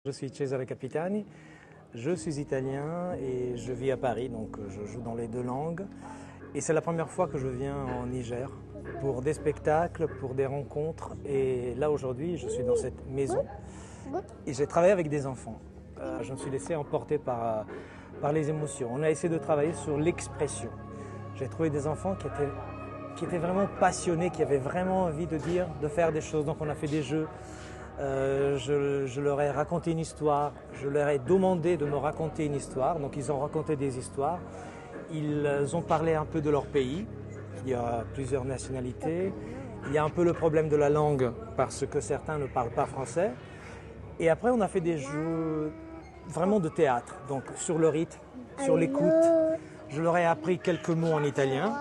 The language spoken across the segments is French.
Je suis Cesare Capitani, je suis italien et je vis à Paris, donc je joue dans les deux langues. Et c'est la première fois que je viens en Niger pour des spectacles, pour des rencontres. Et là aujourd'hui, je suis dans cette maison et j'ai travaillé avec des enfants. Je me suis laissé emporter par les émotions. On a essayé de travailler sur l'expression. J'ai trouvé des enfants qui étaient vraiment passionnés, qui avaient vraiment envie de dire, de faire des choses. Donc on a fait des jeux. Je leur ai raconté une histoire, je leur ai demandé de me raconter une histoire, donc ils ont raconté des histoires. Ils ont parlé un peu de leur pays, il y a plusieurs nationalités, il y a un peu le problème de la langue parce que certains ne parlent pas français. Et après on a fait des jeux vraiment de théâtre, donc sur le rythme, sur l'écoute. Je leur ai appris quelques mots en italien.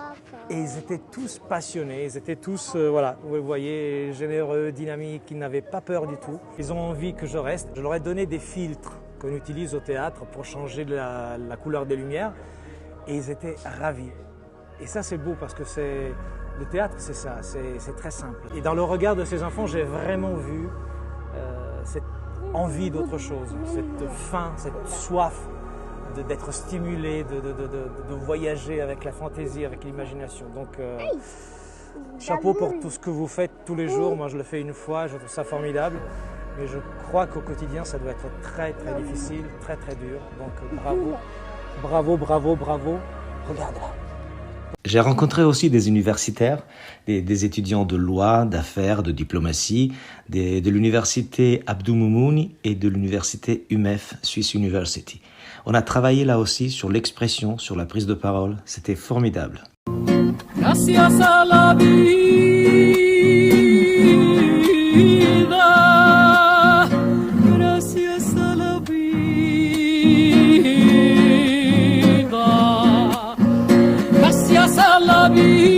Et ils étaient tous passionnés, ils étaient tous, voilà, vous le voyez, généreux, dynamiques, ils n'avaient pas peur du tout. Ils ont envie que je reste. Je leur ai donné des filtres qu'on utilise au théâtre pour changer la couleur des lumières. Et ils étaient ravis. Et ça, c'est beau parce que le théâtre, c'est ça, c'est très simple. Et dans le regard de ces enfants, j'ai vraiment vu cette envie d'autre chose, cette faim, cette soif d'être stimulé, de voyager avec la fantaisie, avec l'imagination. Donc, chapeau pour tout ce que vous faites tous les jours. Moi, je le fais une fois, je trouve ça formidable. Mais je crois qu'au quotidien, ça doit être très, très difficile, très, très dur. Donc, bravo, bravo, bravo, bravo. Regarde là. J'ai rencontré aussi des universitaires, des étudiants de loi, d'affaires, de diplomatie, de l'université Abdou Moumouni et de l'université UMEF, Swiss University. On a travaillé là aussi sur l'expression, sur la prise de parole. C'était formidable. Gracias a la vida, gracias a la vida, gracias a la vida.